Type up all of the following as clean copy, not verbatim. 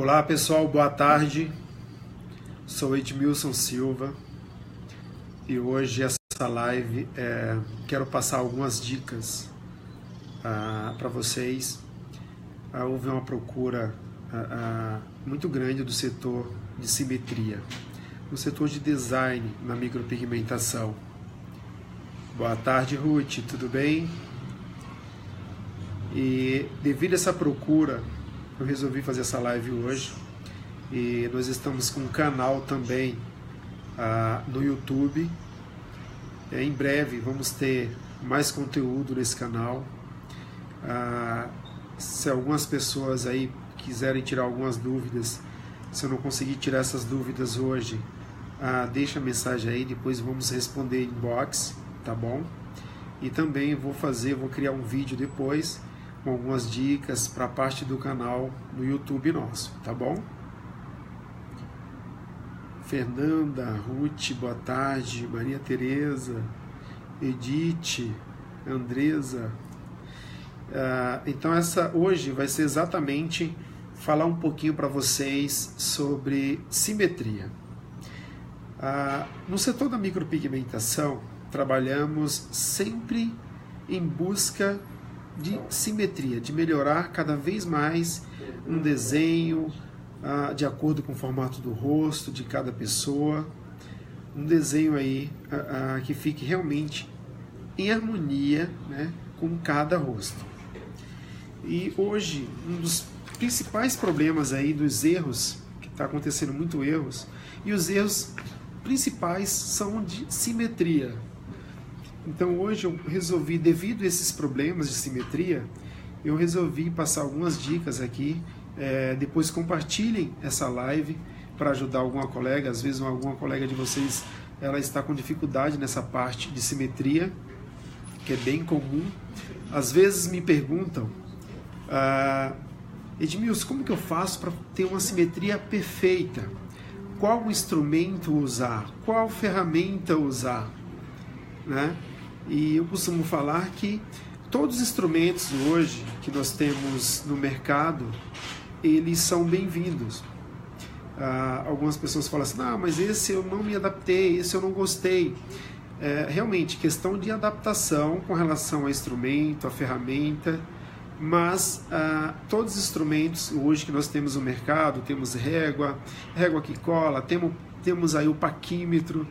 Olá pessoal, boa tarde, sou Edmilson Silva e hoje essa live quero passar algumas dicas para vocês. Houve uma procura muito grande do setor de simetria, no setor de design na micropigmentação. Boa tarde, Ruth, tudo bem? E devido a essa procura, eu resolvi fazer essa live hoje e nós estamos com um canal também no YouTube. Em breve vamos ter mais conteúdo nesse canal. Se algumas pessoas aí quiserem tirar algumas dúvidas, se eu não conseguir tirar essas dúvidas hoje, deixa a mensagem aí, depois vamos responder em inbox, tá bom? E também vou criar um vídeo depois com algumas dicas para a parte do canal no YouTube nosso, tá bom? Fernanda, Ruth, boa tarde, Maria Tereza, Edith, Andresa. Então hoje vai ser exatamente falar um pouquinho para vocês sobre simetria. No setor da micropigmentação, trabalhamos sempre em busca de simetria, de melhorar cada vez mais um desenho de acordo com o formato do rosto de cada pessoa, um desenho aí que fique realmente em harmonia, né, com cada rosto. E hoje um dos principais problemas aí dos erros, que está acontecendo muito erros, e os erros principais são de simetria. Então hoje eu resolvi, devido a esses problemas de simetria, eu resolvi passar algumas dicas aqui. Depois compartilhem essa live para ajudar alguma colega. Às vezes alguma colega de vocês ela está com dificuldade nessa parte de simetria, que é bem comum. Às vezes me perguntam, Edmilson, como que eu faço para ter uma simetria perfeita? Qual instrumento usar? Qual ferramenta usar? Né? E eu costumo falar que todos os instrumentos hoje que nós temos no mercado, eles são bem-vindos. Algumas pessoas falam assim, mas esse eu não me adaptei, esse eu não gostei. Realmente, questão de adaptação com relação ao instrumento, à ferramenta, mas todos os instrumentos hoje que nós temos no mercado, temos régua que cola, temos aí o paquímetro.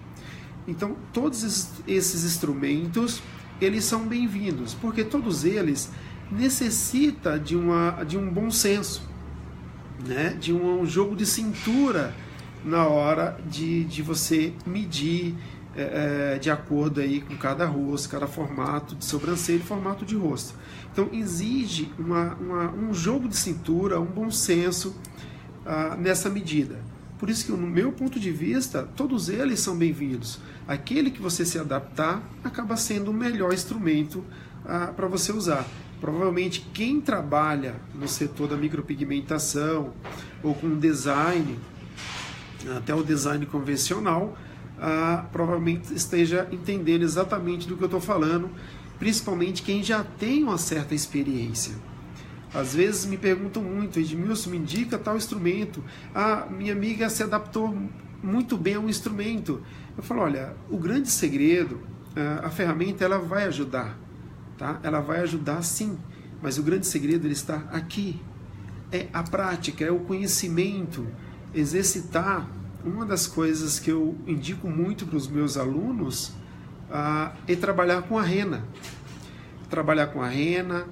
Então, todos esses instrumentos, eles são bem-vindos, porque todos eles necessitam de um bom senso, né? De um jogo de cintura na hora de você medir de acordo aí com cada rosto, cada formato de sobrancelha e formato de rosto. Então, exige um jogo de cintura, um bom senso nessa medida. Por isso que, no meu ponto de vista, todos eles são bem-vindos. Aquele que você se adaptar acaba sendo o melhor instrumento para você usar. Provavelmente quem trabalha no setor da micropigmentação ou com design, até o design convencional, provavelmente esteja entendendo exatamente do que eu estou falando, principalmente quem já tem uma certa experiência. Às vezes me perguntam muito, Edmilson, me indica tal instrumento. Minha amiga se adaptou muito bem a um instrumento. Eu falo, olha, o grande segredo, a ferramenta, ela vai ajudar, tá? Ela vai ajudar sim, mas o grande segredo ele está aqui. É a prática, é o conhecimento, exercitar. Uma das coisas que eu indico muito para os meus alunos é trabalhar com a rena. Trabalhar com a rena,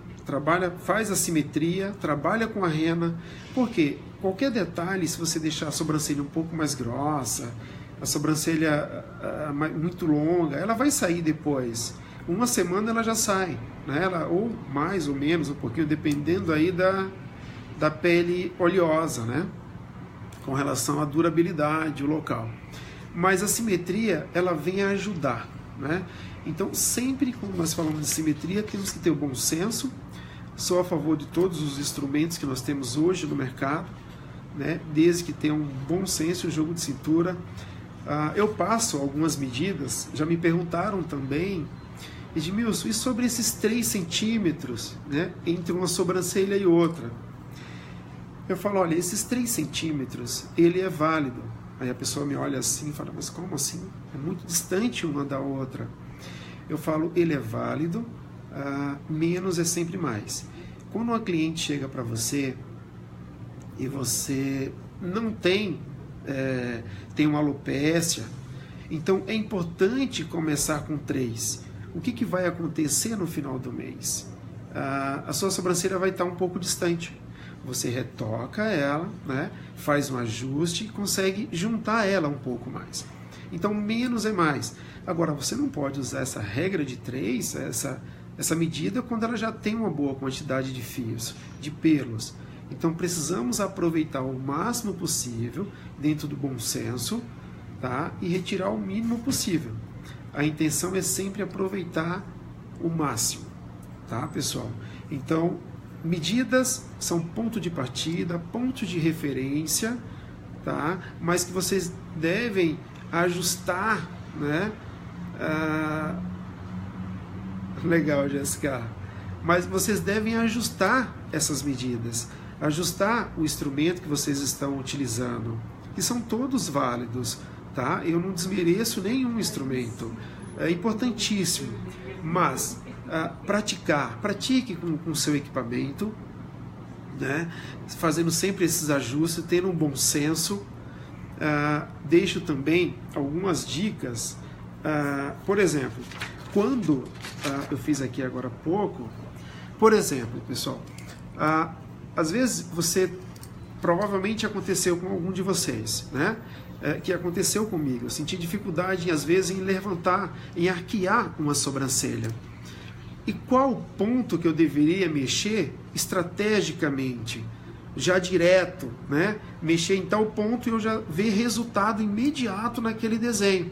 faz a simetria, trabalha com a rena, porque qualquer detalhe, se você deixar a sobrancelha um pouco mais grossa, a sobrancelha muito longa, ela vai sair depois. Uma semana ela já sai, né? Ou mais ou menos um pouquinho, dependendo aí da pele oleosa, né? Com relação à durabilidade, o local. Mas a simetria, ela vem a ajudar, né? Então, sempre quando nós falamos de simetria, temos que ter o bom senso. Sou a favor de todos os instrumentos que nós temos hoje no mercado, né? Desde que tenha um bom senso e um jogo de cintura. Eu passo algumas medidas, já me perguntaram também, Edmilson, e sobre esses 3 centímetros, né, entre uma sobrancelha e outra? eu falo, olha, esses 3 centímetros, ele é válido. Aí a pessoa me olha assim e fala, mas como assim? É muito distante uma da outra. Eu falo, ele é válido, menos é sempre mais. Quando uma cliente chega para você e você não tem uma alopécia, então é importante começar com 3. O que vai acontecer no final do mês? A sua sobrancelha vai estar um pouco distante. Você retoca ela, né, faz um ajuste e consegue juntar ela um pouco mais. Então, menos é mais. Agora, você não pode usar essa regra de 3, essa medida, quando ela já tem uma boa quantidade de fios, de pelos. Então, precisamos aproveitar o máximo possível, dentro do bom senso, tá? E retirar o mínimo possível. A intenção é sempre aproveitar o máximo, tá, pessoal? Então, medidas são ponto de partida, ponto de referência, tá? Mas que vocês devem ajustar, né? Legal, Jéssica. Mas vocês devem ajustar essas medidas, ajustar o instrumento que vocês estão utilizando, que são todos válidos, tá? Eu não desmereço nenhum instrumento, é importantíssimo, mas pratique com o seu equipamento, né? Fazendo sempre esses ajustes, tendo um bom senso. Deixo também algumas dicas, por exemplo, quando eu fiz aqui agora há pouco, por exemplo, pessoal, às vezes provavelmente aconteceu com algum de vocês, né? Que aconteceu comigo, eu senti dificuldade às vezes em levantar, em arquear uma sobrancelha. E qual o ponto que eu deveria mexer estrategicamente, já direto, né? Mexer em tal ponto e eu já ver resultado imediato naquele desenho.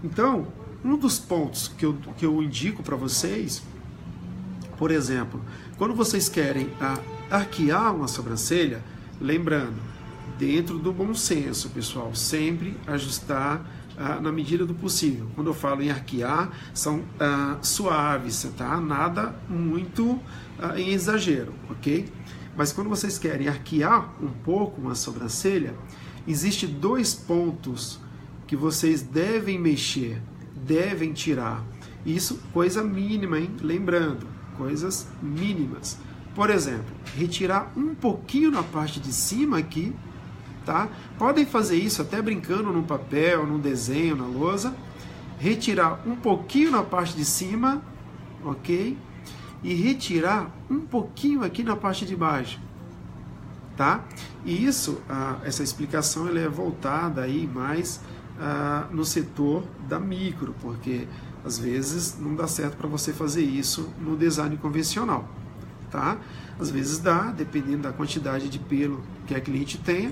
Então, um dos pontos que eu indico para vocês, por exemplo, quando vocês querem arquear uma sobrancelha, lembrando, dentro do bom senso, pessoal, sempre ajustar na medida do possível. Quando eu falo em arquear, são suaves, tá? Nada muito em exagero, ok? Mas quando vocês querem arquear um pouco uma sobrancelha, existe 2 pontos que vocês devem mexer, devem tirar. Isso, coisa mínima, hein? Lembrando, coisas mínimas. Por exemplo, retirar um pouquinho na parte de cima aqui, tá? Podem fazer isso até brincando num papel, num desenho, na lousa. Retirar um pouquinho na parte de cima, ok? E retirar um pouquinho aqui na parte de baixo, tá? E isso, essa explicação ela é voltada aí mais no setor da micro, porque às vezes não dá certo para você fazer isso no design convencional, tá? Às vezes dá, dependendo da quantidade de pelo que a cliente tenha.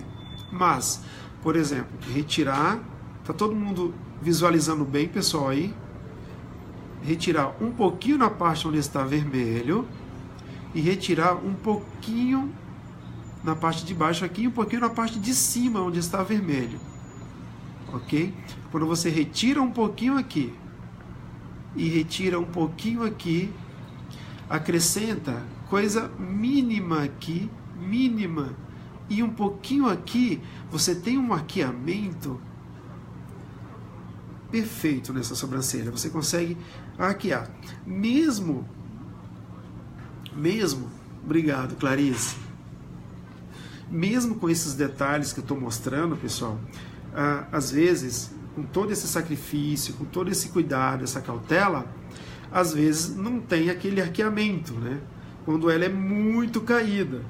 Mas, por exemplo, retirar, tá todo mundo visualizando bem, pessoal, aí? Retirar um pouquinho na parte onde está vermelho e retirar um pouquinho na parte de baixo aqui e um pouquinho na parte de cima onde está vermelho, ok? Quando você retira um pouquinho aqui e retira um pouquinho aqui, acrescenta coisa mínima aqui, mínima, e um pouquinho aqui, você tem um arqueamento perfeito nessa sobrancelha. Você consegue arquear. Mesmo, obrigado, Clarice. Mesmo com esses detalhes que eu estou mostrando, pessoal, às vezes, com todo esse sacrifício, com todo esse cuidado, essa cautela, às vezes não tem aquele arqueamento, né? Quando ela é muito caída.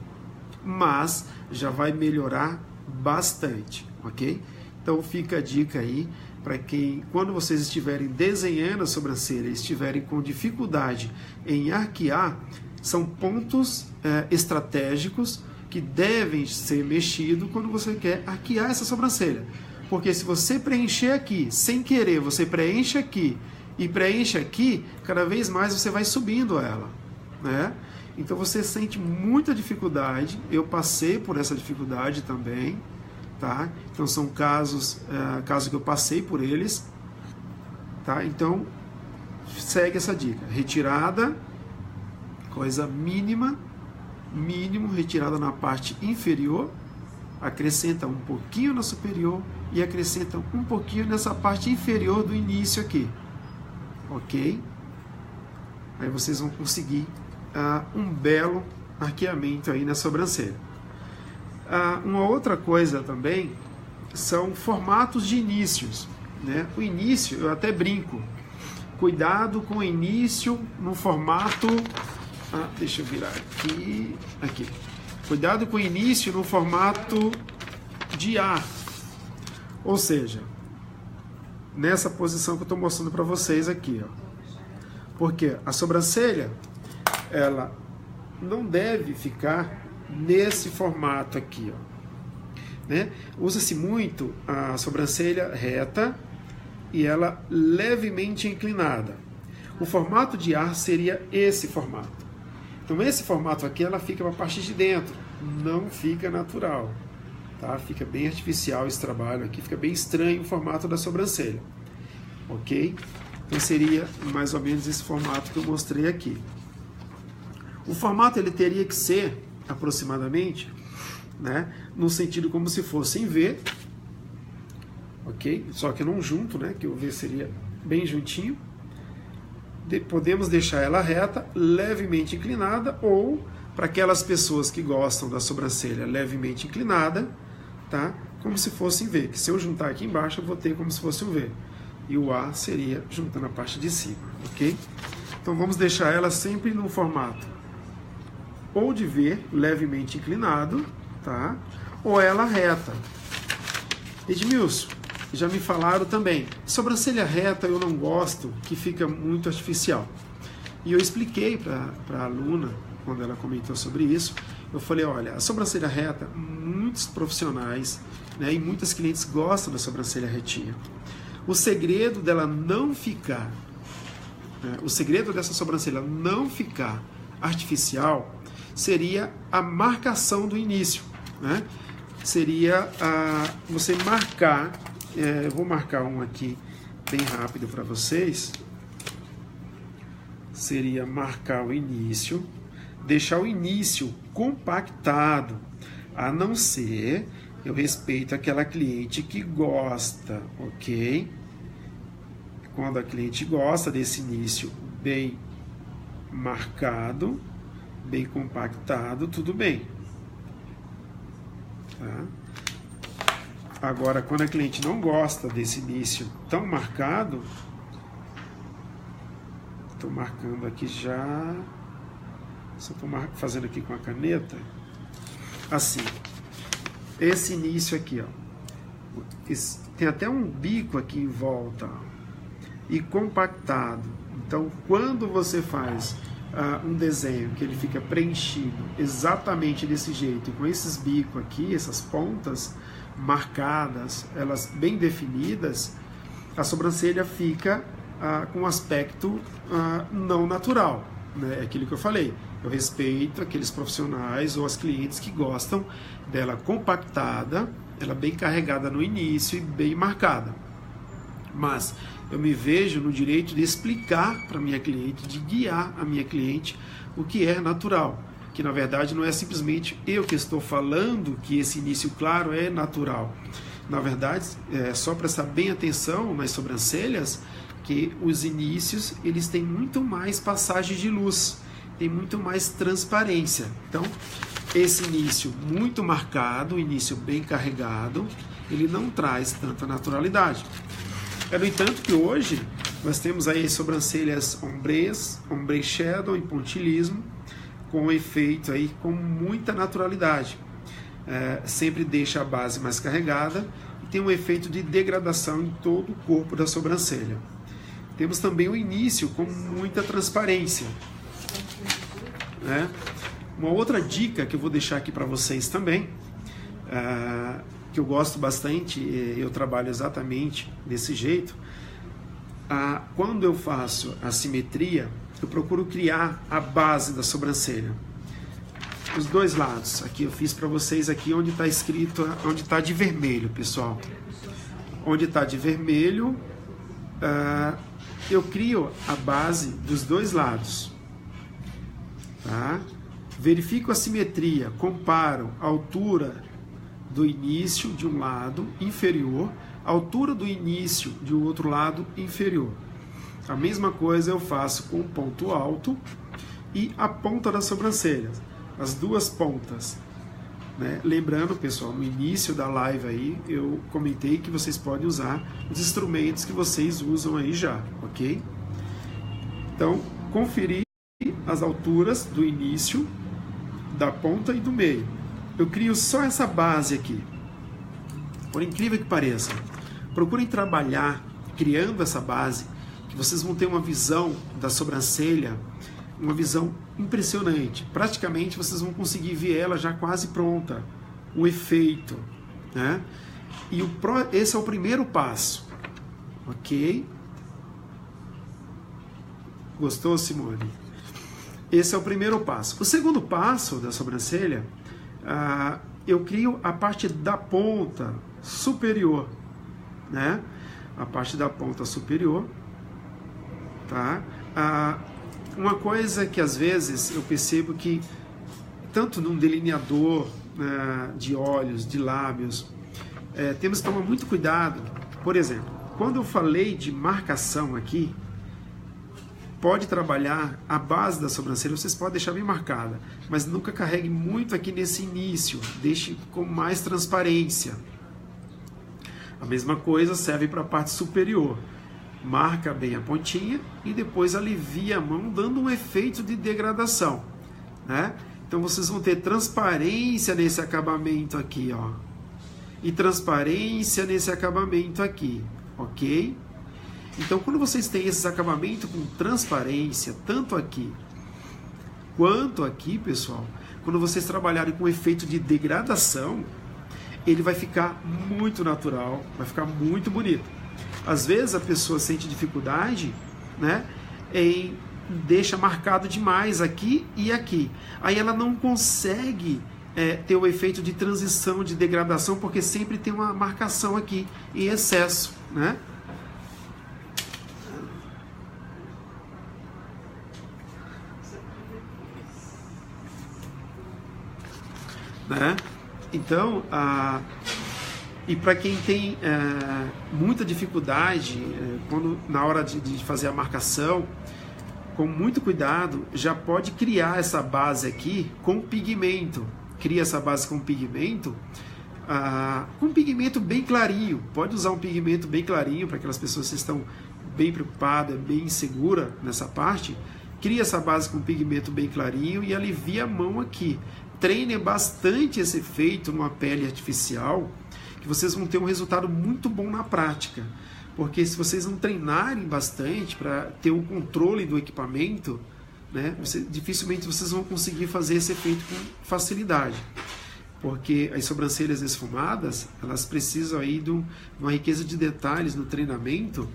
Mas já vai melhorar bastante, ok? Então fica a dica aí para quem, quando vocês estiverem desenhando a sobrancelha, estiverem com dificuldade em arquear, são pontos estratégicos que devem ser mexidos quando você quer arquear essa sobrancelha. Porque se você preencher aqui, sem querer, você preenche aqui e preenche aqui, cada vez mais você vai subindo ela, né? Então você sente muita dificuldade, eu passei por essa dificuldade também, tá? Então são casos que eu passei por eles, tá? Então segue essa dica, retirada, coisa mínima, mínimo retirada na parte inferior, acrescenta um pouquinho na superior e acrescenta um pouquinho nessa parte inferior do início aqui, ok? Aí vocês vão conseguir um belo arqueamento aí na sobrancelha. Uma outra coisa também são formatos de inícios, né? O início, eu até brinco, cuidado com o início no formato... deixa eu virar aqui. Cuidado com o início no formato de A. Ou seja, nessa posição que eu estou mostrando para vocês aqui. Ó. Porque a sobrancelha, ela não deve ficar nesse formato aqui. Ó. Né? Usa-se muito a sobrancelha reta e ela levemente inclinada. O formato de A seria esse formato. Então esse formato aqui, ela fica para a parte de dentro, não fica natural, tá? Fica bem artificial esse trabalho aqui, fica bem estranho o formato da sobrancelha, ok? Então seria mais ou menos esse formato que eu mostrei aqui. O formato ele teria que ser aproximadamente, né, no sentido como se fosse em V, ok? Só que não junto, né, que o V seria bem juntinho. Podemos deixar ela reta, levemente inclinada, ou para aquelas pessoas que gostam da sobrancelha levemente inclinada, tá? Como se fosse em V, que se eu juntar aqui embaixo eu vou ter como se fosse um V. E o A seria juntando a parte de cima, ok? Então vamos deixar ela sempre no formato ou de V, levemente inclinado, tá? Ou ela reta. Edmilson, já me falaram também, sobrancelha reta eu não gosto, que fica muito artificial. E eu expliquei para a aluna, quando ela comentou sobre isso, eu falei, olha, a sobrancelha reta, muitos profissionais, né, e muitas clientes gostam da sobrancelha retinha. O segredo dela não ficar, né, o segredo dessa sobrancelha não ficar artificial, seria a marcação do início, né? Seria você marcar... eu vou marcar um aqui bem rápido para vocês. Seria marcar o início, deixar o início compactado, a não ser, eu respeito aquela cliente que gosta, ok? Quando a cliente gosta desse início bem marcado, bem compactado, tudo bem. Tá? Agora, quando a cliente não gosta desse início tão marcado, estou marcando aqui já, só estou fazendo aqui com a caneta, assim, esse início aqui, ó, tem até um bico aqui em volta, ó, e compactado. Então, quando você faz um desenho que ele fica preenchido exatamente desse jeito, com esses bicos aqui, essas pontas marcadas, elas bem definidas, a sobrancelha fica com um aspecto não natural, né? É aquilo que eu falei, eu respeito aqueles profissionais ou as clientes que gostam dela compactada, ela bem carregada no início e bem marcada, mas eu me vejo no direito de explicar para minha cliente, de guiar a minha cliente o que é natural, que na verdade não é simplesmente eu que estou falando que esse início claro é natural. Na verdade, é só prestar bem atenção nas sobrancelhas, que os inícios eles têm muito mais passagem de luz, tem muito mais transparência. Então, esse início muito marcado, o início bem carregado, ele não traz tanta naturalidade. No entanto que hoje nós temos aí as sobrancelhas ombre shadow e pontilhismo, com efeito aí com muita naturalidade. Sempre deixa a base mais carregada e tem um efeito de degradação em todo o corpo da sobrancelha. Temos também o início com muita transparência. Uma outra dica que eu vou deixar aqui para vocês também, que eu gosto bastante, eu trabalho exatamente desse jeito. Quando eu faço a simetria, eu procuro criar a base da sobrancelha. Os dois lados. Aqui eu fiz para vocês aqui onde está escrito, onde está de vermelho, pessoal. Onde está de vermelho, eu crio a base dos dois lados. Tá? verifico a simetria, comparo a altura do início de um lado inferior, a altura do início de um outro lado inferior. A mesma coisa eu faço com o ponto alto e a ponta das sobrancelhas, as duas pontas, né? Lembrando, pessoal, no início da live aí eu comentei que vocês podem usar os instrumentos que vocês usam aí já, ok? Então, conferir as alturas do início, da ponta e do meio. Eu crio só essa base aqui. Por incrível que pareça, procurem trabalhar criando essa base, que vocês vão ter uma visão da sobrancelha, uma visão impressionante. Praticamente vocês vão conseguir ver ela já quase pronta, o efeito, né? E esse é o primeiro passo, ok? Gostou, Simone? Esse é o primeiro passo. O segundo passo da sobrancelha, eu crio a parte da ponta superior, né? A parte da ponta superior, tá? Uma coisa que às vezes eu percebo que tanto num delineador de olhos, de lábios, temos que tomar muito cuidado. Por exemplo, quando eu falei de marcação aqui, pode trabalhar a base da sobrancelha, vocês podem deixar bem marcada, mas nunca carregue muito aqui nesse início, deixe com mais transparência. A mesma coisa serve para a parte superior. Marca bem a pontinha e depois alivia a mão, dando um efeito de degradação, né? Então vocês vão ter transparência nesse acabamento aqui, ó, e transparência nesse acabamento aqui, ok? Então, quando vocês têm esses acabamentos com transparência, tanto aqui quanto aqui, pessoal, quando vocês trabalharem com efeito de degradação, ele vai ficar muito natural, vai ficar muito bonito. Às vezes a pessoa sente dificuldade, né, em deixa marcado demais aqui e aqui. Aí ela não consegue ter o efeito de transição, de degradação, porque sempre tem uma marcação aqui em excesso, né? Então, e para quem tem muita dificuldade na hora de fazer a marcação, com muito cuidado, já pode criar essa base aqui com pigmento. Cria essa base com pigmento bem clarinho. Pode usar um pigmento bem clarinho para aquelas pessoas que estão bem preocupadas, bem inseguras nessa parte. Cria essa base com pigmento bem clarinho e alivia a mão aqui. Treinem bastante esse efeito numa pele artificial, que vocês vão ter um resultado muito bom na prática. Porque se vocês não treinarem bastante para ter o controle do equipamento, né, dificilmente vocês vão conseguir fazer esse efeito com facilidade. Porque as sobrancelhas esfumadas, elas precisam aí de uma riqueza de detalhes no treinamento.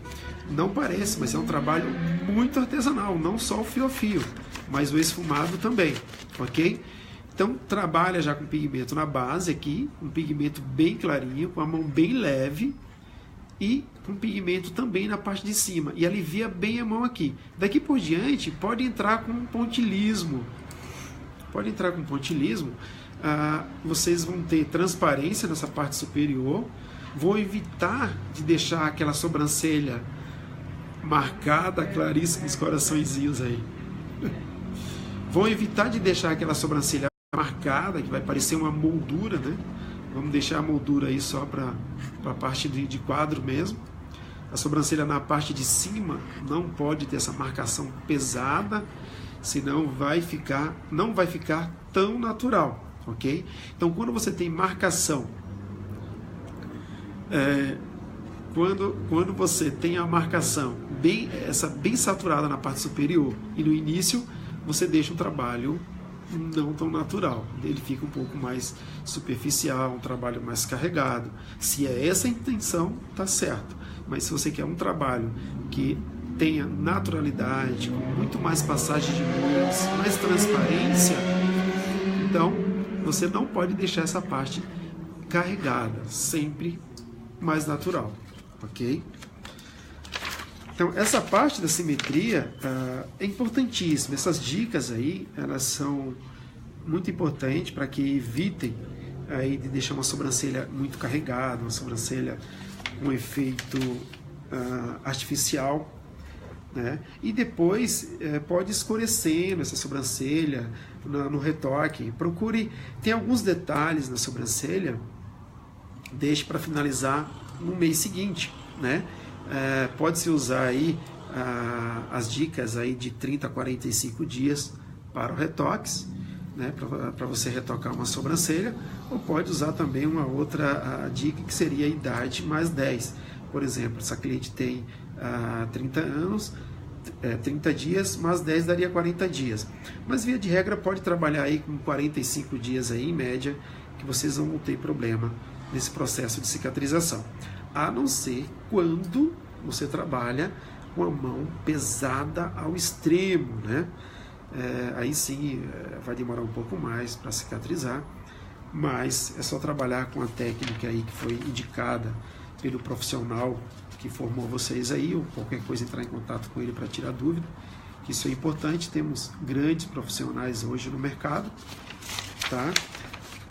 Não parece, mas é um trabalho muito artesanal, não só o fio a fio, mas o esfumado também, ok? Então, trabalha já com pigmento na base aqui, um pigmento bem clarinho, com a mão bem leve e com pigmento também na parte de cima. E alivia bem a mão aqui. Daqui por diante, pode entrar com pontilismo. Pode entrar com pontilismo. Vocês vão ter transparência nessa parte superior. Vou evitar de deixar aquela sobrancelha marcada, claríssimos coraçõezinhos aí. Vou evitar de deixar aquela sobrancelha marcada, que vai parecer uma moldura, né? Vamos deixar a moldura aí só para a parte de quadro mesmo. A sobrancelha na parte de cima não pode ter essa marcação pesada, senão não vai ficar tão natural, ok? Então, quando você tem marcação, quando você tem a marcação bem saturada na parte superior e no início, você deixa um trabalho não tão natural, ele fica um pouco mais superficial, um trabalho mais carregado. Se é essa a intenção, tá certo, mas se você quer um trabalho que tenha naturalidade, com muito mais passagem de luz, mais transparência, então você não pode deixar essa parte carregada, sempre mais natural, ok? Então, essa parte da simetria é importantíssima. Essas dicas aí, elas são muito importante para que evitem aí de deixar uma sobrancelha muito carregada, uma sobrancelha com efeito artificial, né? E depois pode escurecendo essa sobrancelha no retoque. Procure, tem alguns detalhes na sobrancelha, deixe para finalizar no mês seguinte, né? Pode-se usar aí as dicas aí de 30 a 45 dias para o retoques, né, para você retocar uma sobrancelha, ou pode usar também uma outra dica que seria a idade mais 10. Por exemplo, se a cliente tem 30 anos, 30 dias, mais 10 daria 40 dias. Mas via de regra pode trabalhar aí com 45 dias aí, em média, que vocês não vão ter problema nesse processo de cicatrização. A não ser quando você trabalha com a mão pesada ao extremo, né? Aí sim vai demorar um pouco mais para cicatrizar, mas é só trabalhar com a técnica aí que foi indicada pelo profissional que formou vocês aí, ou qualquer coisa entrar em contato com ele para tirar dúvida, que isso é importante. Temos grandes profissionais hoje no mercado, tá?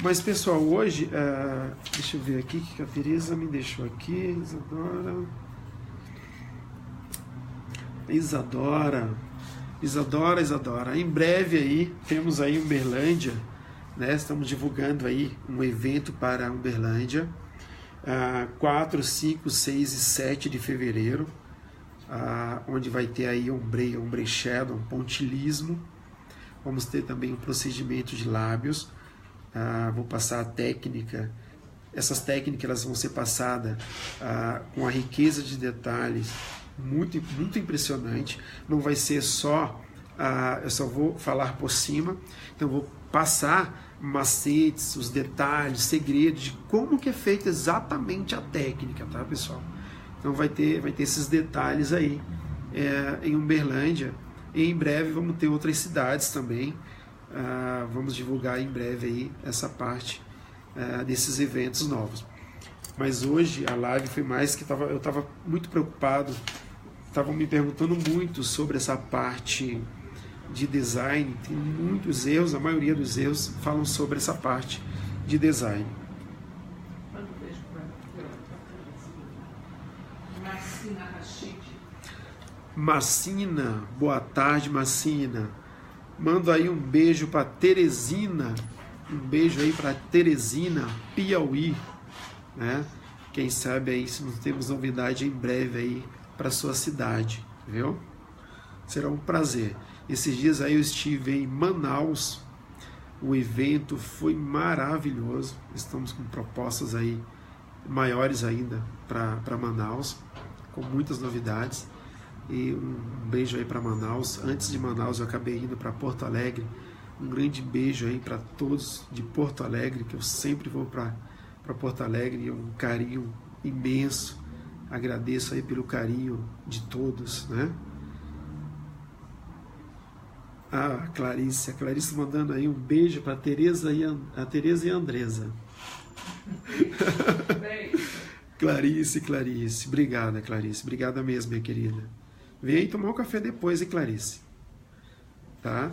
Mas pessoal, hoje, deixa eu ver aqui o que a Tereza me deixou aqui. Isadora, em breve aí temos aí Uberlândia, né? Estamos divulgando aí um evento para Uberlândia, 4, 5, 6 e 7 de fevereiro, onde vai ter aí ombre shadow, pontilismo. Vamos ter também um procedimento de lábios. Vou passar a técnica. Essas técnicas elas vão ser passadas com a riqueza de detalhes muito, muito impressionante. Não vai ser só, eu só vou falar por cima, então vou passar macetes, os detalhes, segredos de como que é feita exatamente a técnica, tá, pessoal? Então vai ter esses detalhes aí em Uberlândia, e em breve vamos ter outras cidades também. Vamos divulgar em breve aí essa parte desses eventos novos. Mas hoje a live foi mais que eu estava muito preocupado, estavam me perguntando muito sobre essa parte de design. Tem muitos erros, a maioria dos erros falam sobre essa parte de design. Marcina, boa tarde, Marcina. Mando aí um beijo para Teresina, um beijo aí para Teresina, Piauí, né? Quem sabe aí se não temos novidade em breve aí para sua cidade, viu? Será um prazer. Esses dias aí eu estive em Manaus, o evento foi maravilhoso. Estamos com propostas aí maiores ainda para Manaus, com muitas novidades. E um beijo aí para Manaus. Antes de Manaus eu acabei indo para Porto Alegre. Um grande beijo aí para todos de Porto Alegre, que eu sempre vou para Porto Alegre, um carinho imenso. Agradeço aí pelo carinho de todos, né? A Clarice mandando aí um beijo para a Tereza e a Andresa. Clarice, obrigada, Clarice, obrigada mesmo, minha querida. Vem aí tomar um café depois, hein, Clarice? Tá?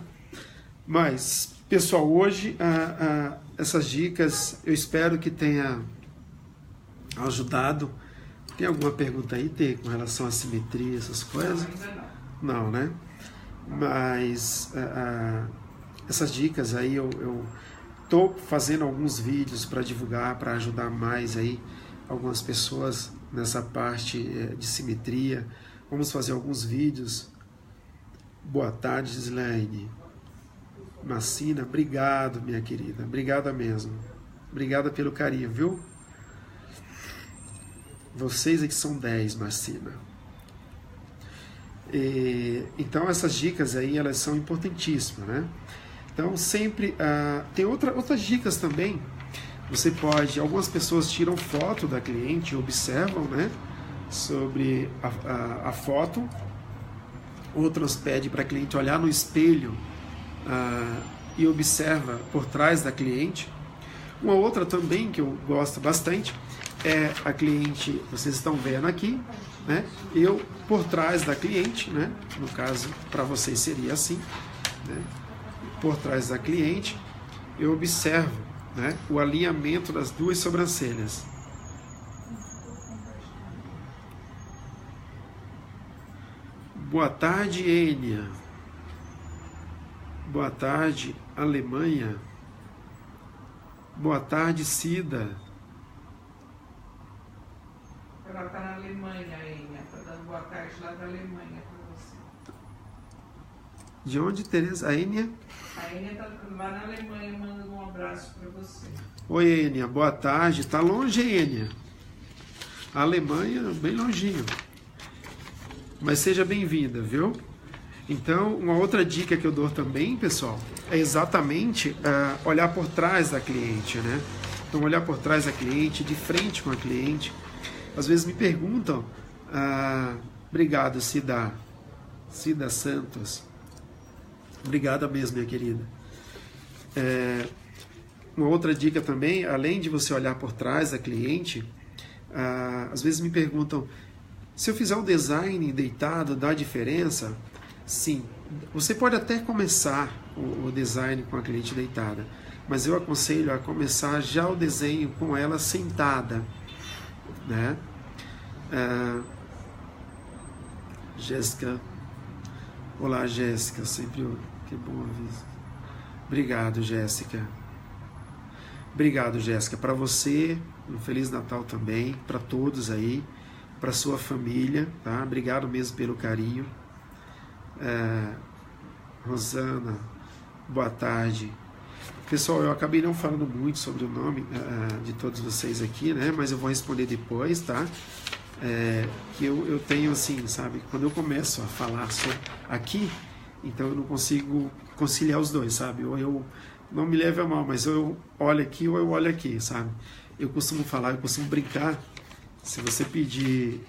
Mas, pessoal, hoje essas dicas eu espero que tenha ajudado. Tem alguma pergunta aí, Tê, com relação à simetria, essas coisas? Não, né? Mas essas dicas aí eu estou fazendo alguns vídeos para divulgar, para ajudar mais aí algumas pessoas nessa parte de simetria. Vamos fazer alguns vídeos. Boa tarde, Gislaine. Marcina, obrigado, minha querida. Obrigada mesmo. Obrigada pelo carinho, viu? Vocês é que são 10, Marcina. Então essas dicas aí, elas são importantíssimas, né? Então sempre tem outras dicas também. Você pode, algumas pessoas tiram foto da cliente, observam, né, sobre a foto. Outras pedem para a cliente olhar no espelho e observa por trás da cliente. Uma outra também que eu gosto bastante é a cliente, vocês estão vendo aqui, né? Eu por trás da cliente, né? No caso, para vocês seria assim, né? Por trás da cliente, eu observo, né, o alinhamento das duas sobrancelhas. Boa tarde, Enia. Boa tarde, Alemanha. Boa tarde, Cida. Ela está na Alemanha, Enia. Está dando boa tarde lá da Alemanha para você. De onde, Tereza? A Enia? A Enia está lá na Alemanha mandando um abraço para você. Oi, Enia. Boa tarde. Tá longe, Enia? A Alemanha, bem longinho. Mas seja bem-vinda, viu? Então, uma outra dica que eu dou também, pessoal, é exatamente olhar por trás da cliente, né? Então, olhar por trás da cliente, de frente com a cliente. Às vezes me perguntam, obrigado, Cida Santos. Obrigada mesmo, minha querida. Uma outra dica também, além de você olhar por trás da cliente, às vezes me perguntam, se eu fizer um design deitado, dá diferença? Sim, você pode até começar o design com a cliente deitada, mas eu aconselho a começar já o desenho com ela sentada, né? Jéssica, olá Jéssica, sempre que bom ouvir. Obrigado, Jéssica. Obrigado, Jéssica. Para você, um Feliz Natal também, para todos aí, para sua família, tá? Obrigado mesmo pelo carinho. Rosana, boa tarde. Pessoal, eu acabei não falando muito sobre o nome de todos vocês aqui, né? Mas eu vou responder depois, tá? Que eu tenho assim, sabe? Quando eu começo a falar aqui, então eu não consigo conciliar os dois, sabe? Ou eu não me leve a mal, mas ou eu olho aqui ou eu olho aqui, sabe? Eu costumo falar, eu costumo brincar. Se você pedir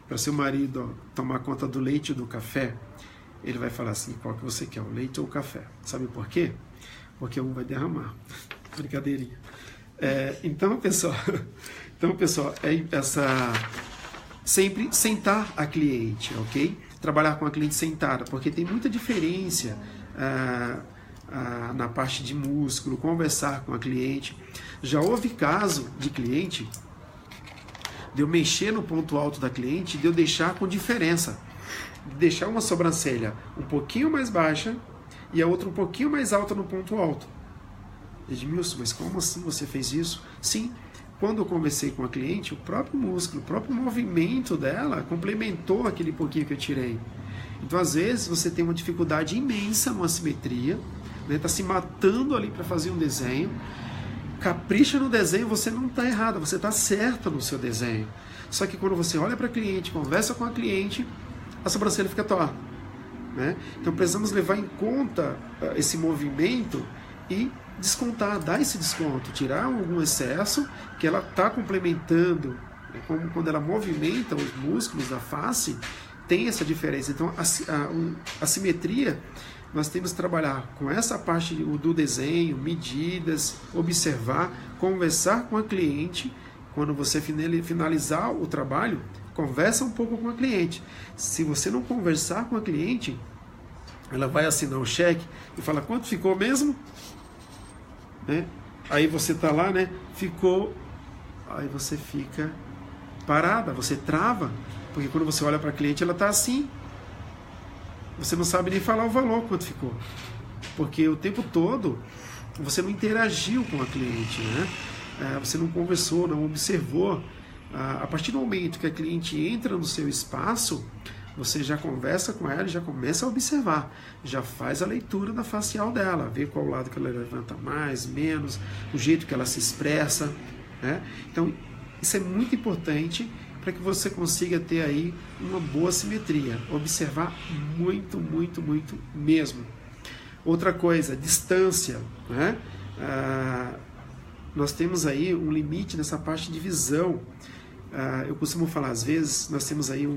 para seu marido tomar conta do leite ou do café, ele vai falar assim, qual que você quer, o leite ou o café? Sabe por quê? Porque um vai derramar. Brincadeirinha. Então, pessoal, sempre sentar a cliente, ok? Trabalhar com a cliente sentada, porque tem muita diferença na parte de músculo, conversar com a cliente. Já houve caso de cliente de eu mexer no ponto alto da cliente, de eu deixar com diferença, de deixar uma sobrancelha um pouquinho mais baixa e a outra um pouquinho mais alta no ponto alto. Edmilson, mas como assim você fez isso? Sim, quando eu conversei com a cliente, o próprio músculo, o próprio movimento dela complementou aquele pouquinho que eu tirei. Então, às vezes, você tem uma dificuldade imensa numa simetria, né? Tá se matando ali para fazer um desenho. Capricha no desenho, você não está errado, você está certo no seu desenho. Só que quando você olha para a cliente, conversa com a cliente, a sobrancelha fica torta, né? Então precisamos levar em conta esse movimento e descontar, dar esse desconto, tirar algum excesso que ela está complementando, né? Como quando ela movimenta os músculos da face, tem essa diferença. Então a simetria, nós temos que trabalhar com essa parte do desenho, medidas, observar, conversar com a cliente. Quando você finalizar o trabalho, conversa um pouco com a cliente. Se você não conversar com a cliente, ela vai assinar o cheque e fala, quanto ficou mesmo? Né? Aí você está lá, né? Ficou. Aí você fica parada, você trava, porque quando você olha para a cliente, ela está assim. Você não sabe nem falar o valor quanto ficou, porque o tempo todo você não interagiu com a cliente, né? Você não conversou, não observou. A partir do momento que a cliente entra no seu espaço, você já conversa com ela e já começa a observar, já faz a leitura da facial dela, vê qual lado que ela levanta mais, menos, o jeito que ela se expressa, né? Então isso é muito importante para que você consiga ter aí uma boa simetria. Observar muito, muito, muito mesmo. Outra coisa, distância, né? Nós temos aí um limite nessa parte de visão. Eu costumo falar, às vezes, nós temos aí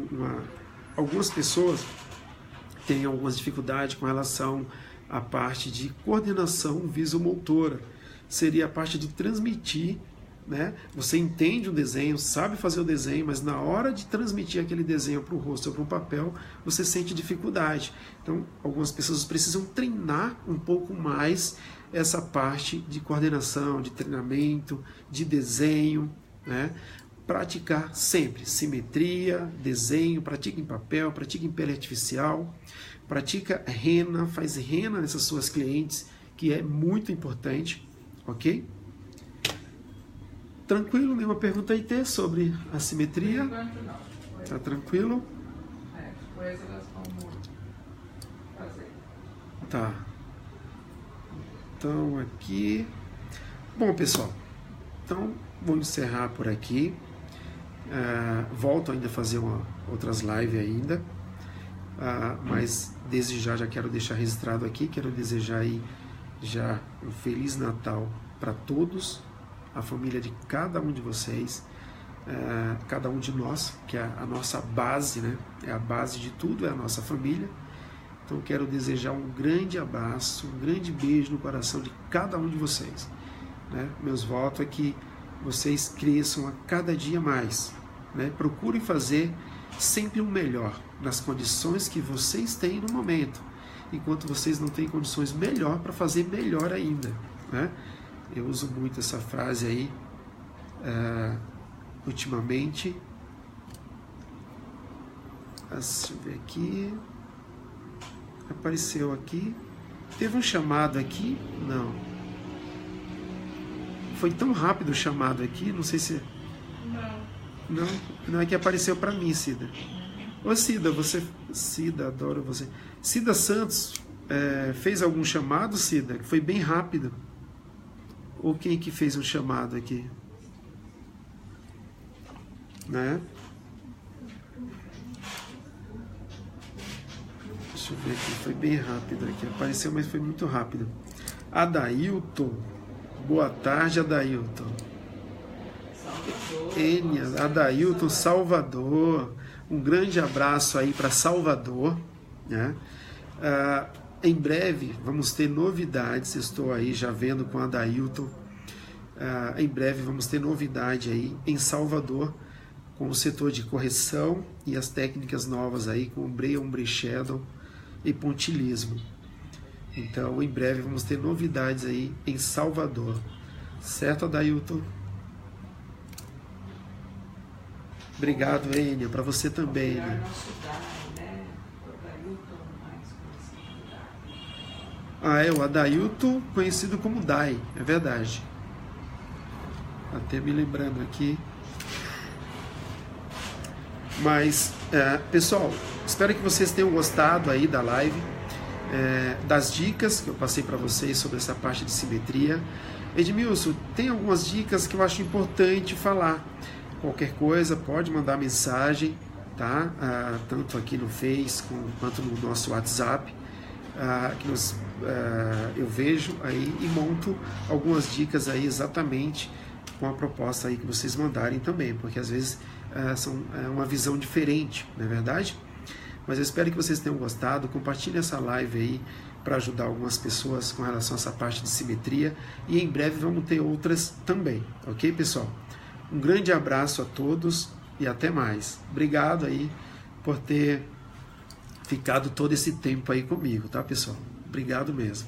algumas pessoas têm algumas dificuldades com relação à parte de coordenação visomotora. Seria a parte de transmitir, né? Você entende o desenho, sabe fazer o desenho, mas na hora de transmitir aquele desenho para o rosto ou para o papel, você sente dificuldade. Então, algumas pessoas precisam treinar um pouco mais essa parte de coordenação, de treinamento, de desenho, né? Praticar sempre simetria, desenho, pratica em papel, pratica em pele artificial, pratica rena, faz rena nessas suas clientes, que é muito importante, ok? Tranquilo? Nenhuma pergunta aí ter sobre a simetria? Tá tranquilo? Depois elas vão fazer. Tá. Então aqui... Bom, pessoal, então vou encerrar por aqui. Volto ainda a fazer outras lives ainda, mas desde já quero deixar registrado aqui, quero desejar aí já um Feliz Natal para todos, a família de cada um de vocês, cada um de nós, que é a nossa base, né? É a base de tudo, é a nossa família. Então quero desejar um grande abraço, um grande beijo no coração de cada um de vocês, né? Meus votos é que vocês cresçam a cada dia mais, né? Procurem fazer sempre o melhor nas condições que vocês têm no momento, enquanto vocês não têm condições melhor para fazer melhor ainda, né? Eu uso muito essa frase aí ultimamente. Deixa eu ver aqui. Apareceu aqui. Teve um chamado aqui? Não. Foi tão rápido o chamado aqui, não sei se... Não é que apareceu para mim, Cida. Ô Cida, Cida, adoro você. Cida Santos, fez algum chamado, Cida? Foi bem rápido. Ou quem que fez um chamado aqui? Né? Deixa eu ver aqui, foi bem rápido aqui. Apareceu, mas foi muito rápido. Adailton. Boa tarde, Adailton. Adailton, Salvador. Um grande abraço aí para Salvador, né? Em breve vamos ter novidades. Estou aí já vendo com a Adailton. Em breve vamos ter novidade aí em Salvador, com o setor de correção e as técnicas novas aí, com ombre shadow e pontilhismo. Então, em breve vamos ter novidades aí em Salvador. Certo, Adailton? Obrigado, Enia. Para você também, né? O Adailton, conhecido como Dai, é verdade. Até me lembrando aqui. Mas, pessoal, espero que vocês tenham gostado aí da live, das dicas que eu passei para vocês sobre essa parte de simetria. Edmilson, tem algumas dicas que eu acho importante falar. Qualquer coisa, pode mandar mensagem, tá? Tanto aqui no Face quanto no nosso WhatsApp, que eu vejo aí e monto algumas dicas aí exatamente com a proposta aí que vocês mandarem também, porque às vezes são uma visão diferente, não é verdade? Mas eu espero que vocês tenham gostado. Compartilhe essa live aí para ajudar algumas pessoas com relação a essa parte de simetria, e em breve vamos ter outras também, ok, pessoal? Um grande abraço a todos e até mais. Obrigado aí por ter ficado todo esse tempo aí comigo, tá, pessoal? Obrigado mesmo.